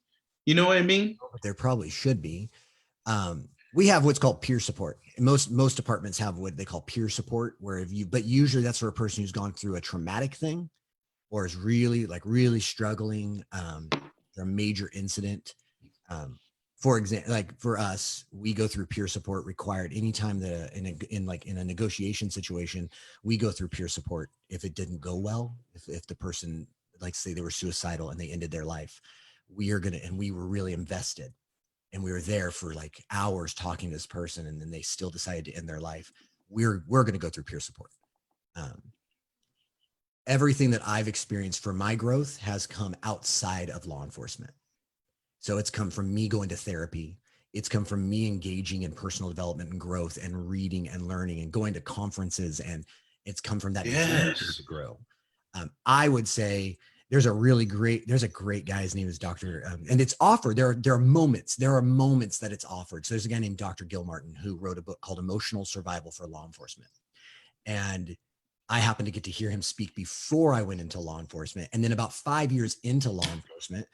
You know what I mean? But there probably should be. We have what's called peer support. Most departments have what they call peer support, where if you, but usually that's for a person who's gone through a traumatic thing or is really struggling, a major incident. Um, for example, like for us, we go through peer support required anytime that in a negotiation situation, we go through peer support. If it didn't go well, if the person, like say they were suicidal and they ended their life, we were really invested and we were there for like hours talking to this person and then they still decided to end their life. We're going to go through peer support. Um, Everything that I've experienced for my growth has come outside of law enforcement. So it's come from me going to therapy. It's come from me engaging in personal development and growth and reading and learning and going to conferences. And it's come from that desire to Yes. grow. I would say there's a great guy. His name is Dr. And it's offered. There are moments that it's offered. So there's a guy named Dr. Gilmartin who wrote a book called Emotional Survival for Law Enforcement. And I happened to get to hear him speak before I went into law enforcement. And then about 5 years into law enforcement,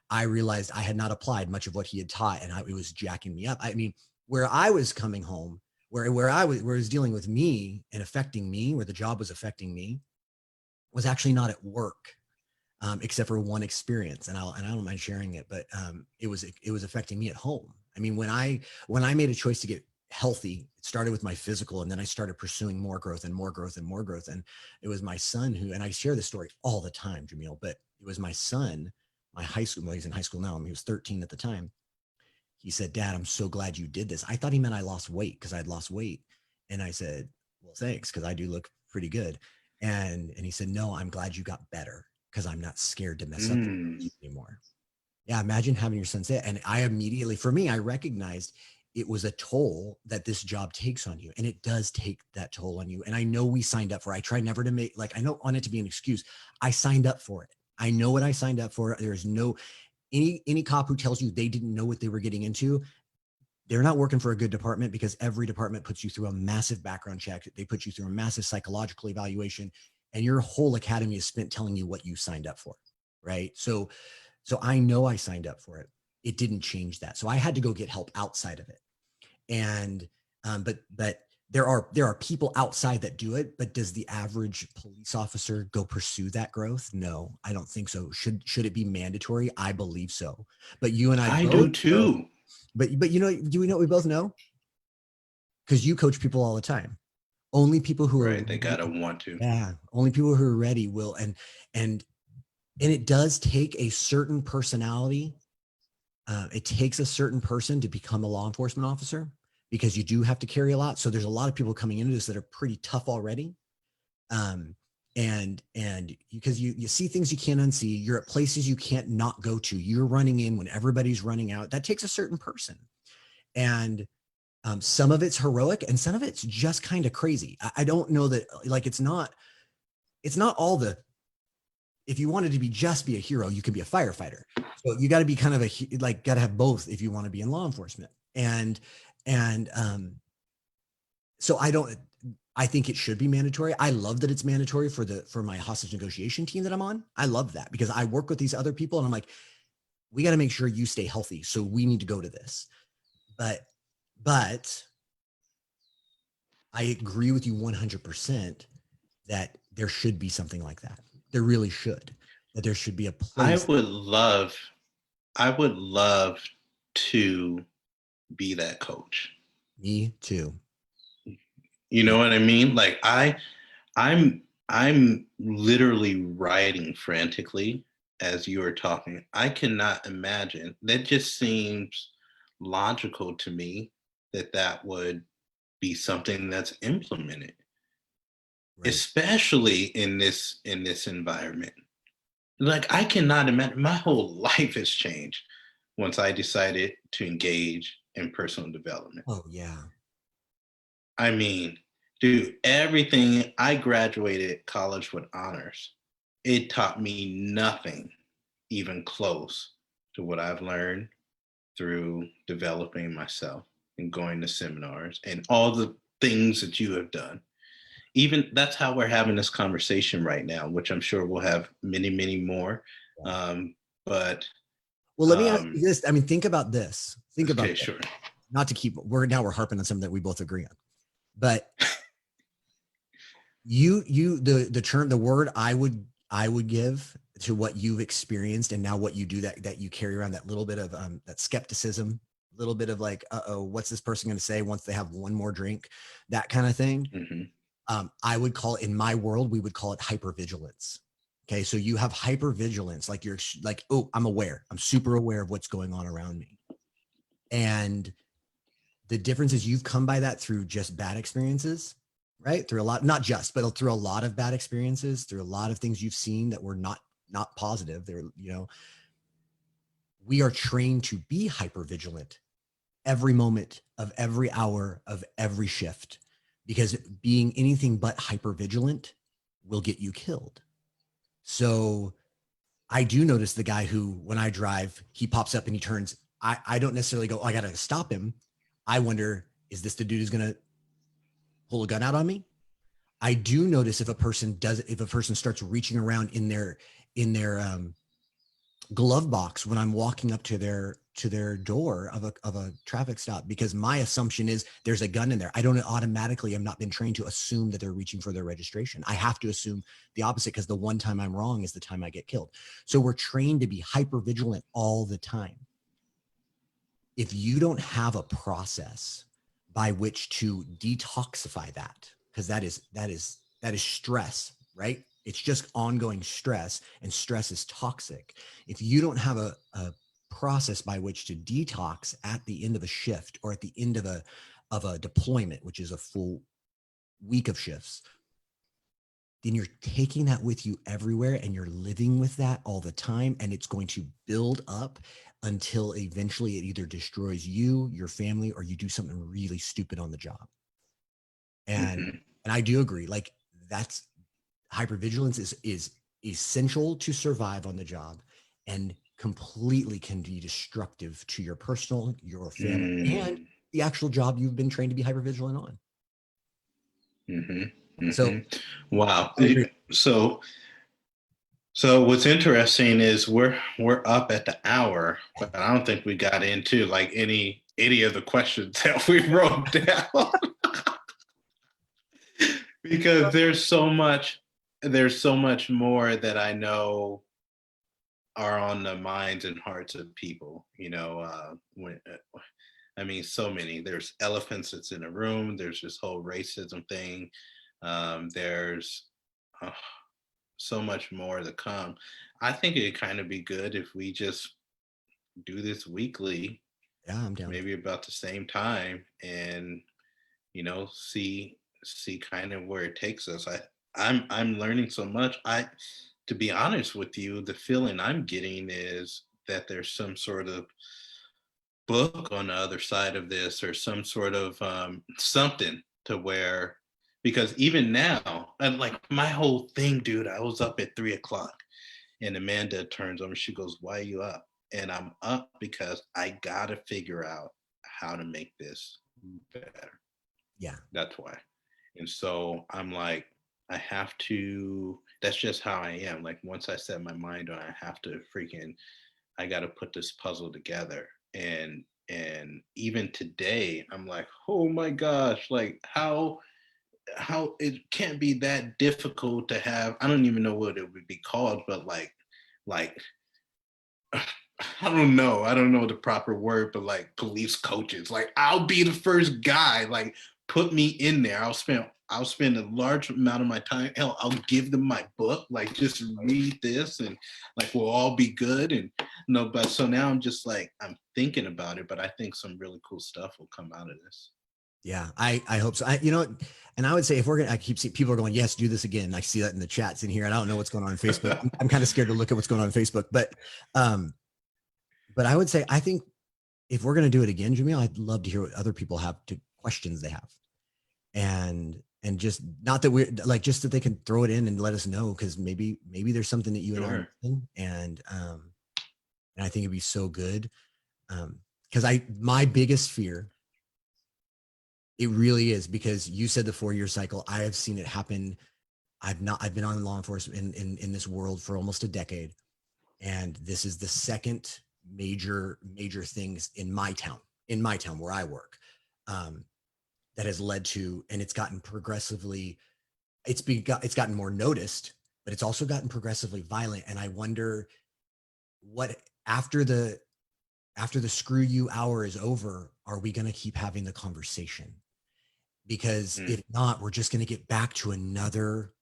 I realized I had not applied much of what he had taught, and it was jacking me up. I mean, where I was coming home, where it was dealing with me and affecting me, where the job was affecting me, was actually not at work, except for one experience, and I don't mind sharing it, but it was affecting me at home. I mean, when I made a choice to get healthy, it started with my physical, and then I started pursuing more growth and more growth and more growth. And it was my son who, and I share this story all the time, Jamil, but it was my son, my high school. Well, he's in high school now. I mean, he was 13 at the time. He said, "Dad, I'm so glad you did this." I thought he meant I lost weight because I'd lost weight, and I said, "Well, thanks, because I do look pretty good." And he said, "No, I'm glad you got better because I'm not scared to mess up Mm. anymore." Yeah, imagine having your son say it. And I immediately, for me, I recognized it was a toll that this job takes on you. And it does take that toll on you. And I know we signed up for it. I try never to make, like, I don't want it to be an excuse. I signed up for it. I know what I signed up for. There's no, any cop who tells you they didn't know what they were getting into, they're not working for a good department, because every department puts you through a massive background check. They put you through a massive psychological evaluation, and your whole academy is spent telling you what you signed up for. Right. So I know I signed up for it. It didn't change that. So I had to go get help outside of it. And but there are people outside that do it. But does the average police officer go pursue that growth? No, I don't think so. Should it be mandatory? I believe so. But you and I I both do know. too. But do we know what we both know? Because you coach people all the time. Only people who are Right. They gotta want to. yeah, only people who are ready will. And it does take a certain personality. It takes a certain person to become a law enforcement officer, because you do have to carry a lot. So there's a lot of people coming into this that are pretty tough already. Um, and because you see things you can't unsee, you're at places you can't not go to. You're running in when everybody's running out. That takes a certain person. And some of it's heroic and some of it's just kind of crazy. I don't know that, like, it's not all the, if you wanted to be a hero, you can be a firefighter. So you got to be kind of got to have both if you want to be in law enforcement. And so I think it should be mandatory. I love that it's mandatory for my hostage negotiation team that I'm on. I love that because I work with these other people and I'm like, we got to make sure you stay healthy. So we need to go to this. But I agree with you 100% that there should be something like that. There really should. That there should be a I place. would love, I would love to be that coach. Me too. You know what I mean? Like I'm literally writing frantically as you are talking. I cannot imagine. That just seems logical to me that that would be something that's implemented, Right. especially in this environment. Like I cannot imagine. My whole life has changed. once I decided to engage in personal development. Oh yeah. I mean, dude, everything I graduated college with honors. It taught me nothing even close to what I've learned through developing myself and going to seminars and all the things that you have done. Even that's how we're having this conversation right now, which I'm sure we'll have many, many more. Yeah. Um, but Well, let me ask you um, this. I mean, think about this. Think about okay, this. sure. Not to keep we're harping on something that we both agree on. But the word I would give to what you've experienced and now what you do, that you carry around, that little bit of that skepticism, a little bit of like, uh-oh, what's this person going to say once they have one more drink, that kind of thing. Hmm. I would call it, in my world, we would call it hypervigilance. Okay. So you have hypervigilance, like you're like, oh, I'm aware. I'm super aware of what's going on around me. And the difference is you've come by that through just bad experiences, right? Through a lot, not just, but through a lot of bad experiences, through a lot of things you've seen that were not positive. They're, we are trained to be hyper vigilant every moment of every hour of every shift, because being anything but hyper vigilant will get you killed. So I do notice the guy who, when I drive, he pops up and he turns. I don't necessarily go, oh, I got to stop him. I wonder, is this the dude who's going to pull a gun out on me? I do notice if a person starts reaching around in their glove box when I'm walking up to their door of a traffic stop, because my assumption is there's a gun in there. I don't automatically, I'm not been trained to assume that they're reaching for their registration. I have to assume the opposite, because the one time I'm wrong is the time I get killed. So we're trained to be hyper vigilant all the time. If you don't have a process by which to detoxify that, because that is stress, right? It's just ongoing stress, and stress is toxic. If you don't have a process by which to detox at the end of a shift, or at the end of a deployment, which is a full week of shifts, then you're taking that with you everywhere, and you're living with that all the time, and it's going to build up until eventually it either destroys you, your family, or you do something really stupid on the job. And Hmm. I do agree, like, that's, hypervigilance is essential to survive on the job, and completely can be destructive to your personal, your family, and Mm. the actual job you've been trained to be hypervigilant on. Hmm. So Hmm. Wow. I agree. So so what's interesting is we're up at the hour, but I don't think we got into like any of the questions that we wrote down. Because there's so much more that I know are on the minds and hearts of people. I mean, so many. There's elephants that's in a room. There's this whole racism thing. There's uh, so much more to come. I think it'd kind of be good if we just do this weekly, Yeah, I'm down. maybe about the same time, and see kind of where it takes us. I'm learning so much. To be honest with you, the feeling I'm getting is that there's some sort of book on the other side of this, or some sort of something to where, because even now, and like my whole thing, dude, I was up at 3 o'clock, and Amanda turns over, she goes, "Why are you up?" And I'm up because I gotta figure out how to make this better. Yeah. That's why. And so I'm like, I have to, that's just how I am. Like once I set my mind on, I have to freaking, I got to put this puzzle together. And even today, I'm like, oh my gosh, like how it can't be that difficult to have, I don't even know what it would be called, but like I don't know the proper word, but like police coaches. Like I'll be the first guy. Like put me in there. I'll spend a large amount of my time. Hell, I'll give them my book. Like just read this, and like we'll all be good. And no, but so now I'm just like I'm thinking about it, but I think some really cool stuff will come out of this. Yeah, I hope so. And I would say, if we're gonna, I keep seeing people are going, yes, do this again. I see that in the chats in here. And I don't know what's going on Facebook. I'm kind of scared to look at what's going on Facebook, but But I would say, I think if we're going to do it again, Jamil, I'd love to hear what other people have to questions they have. And just not that we're like, just that they can throw it in and let us know. Cause maybe there's something that you and I are Sure. missing. And I think it'd be so good. Cause my biggest fear, it really is, because you said the 4-year cycle. I have seen it happen. I've been on law enforcement in this world for almost a decade. And this is the second major things in my town where I work, um, that has led to, and it's gotten progressively, it's gotten more noticed, but it's also gotten progressively violent. And I wonder what, after the screw you hour is over, are we going to keep having the conversation? Because Mm, if not, we're just going to get back to another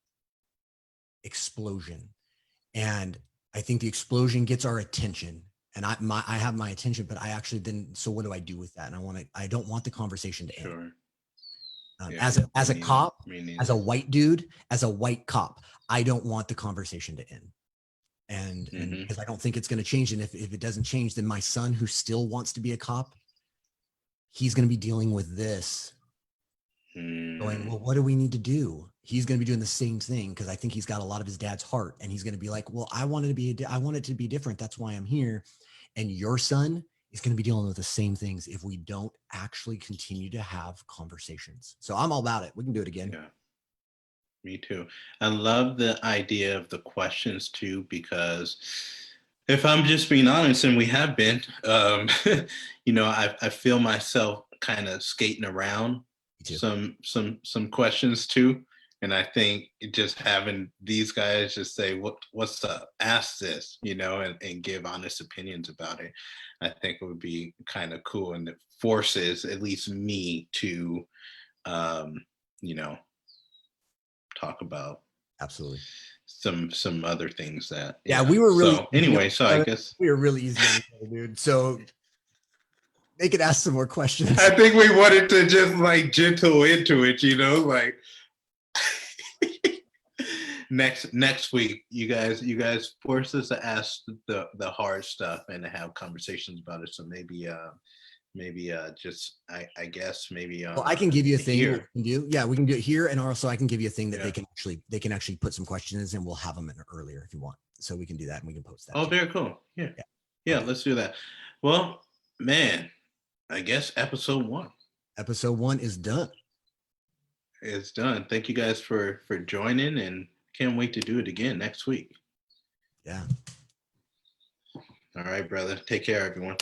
explosion. And I think the explosion gets our attention, and I have my attention, but I actually didn't. So what do I do with that? And I don't want the conversation to end. sure. Yeah. As Me a neither. cop, Me as a neither. white dude, as a white cop, I don't want the conversation to end. And Hmm. because I don't think it's going to change. And if it doesn't change, then my son, who still wants to be a cop, he's going to be dealing with this, going, Mm, well, what do we need to do? He's going to be doing the same thing, because I think he's got a lot of his dad's heart, and he's going to be like, well, I want it to be different. That's why I'm here. And your son is going to be dealing with the same things if we don't actually continue to have conversations. So I'm all about it. We can do it again. yeah. Me too. I love the idea of the questions too, because if I'm just being honest, and we have been, I feel myself kind of skating around Me too. some questions too. And I think just having these guys just say, what's up? Ask this, and give honest opinions about it. I think it would be kind of cool. And it forces at least me to, um, you know, talk about Absolutely. some other things that, Yeah, yeah. we were really So easy anyway, so on I each other. guess We were really easy on each other, dude. So they could ask some more questions. I think we wanted to just like gentle into it, like next week, you guys force us to ask the hard stuff and to have conversations about it. So maybe just I guess maybe Well, I can give you a thing. What here. we can do, yeah, we can do it here, and also I can give you a thing that Yeah. they can actually put some questions in, and we'll have them in earlier if you want. So we can do that, and we can post that Oh, too. very cool. Yeah. Yeah, I'll Yeah, do that. let's do that. Well, man, I guess episode 1 Episode 1 is done. is done. Thank you guys for joining, and can't wait to do it again next week. Yeah. All right, brother. Take care, everyone.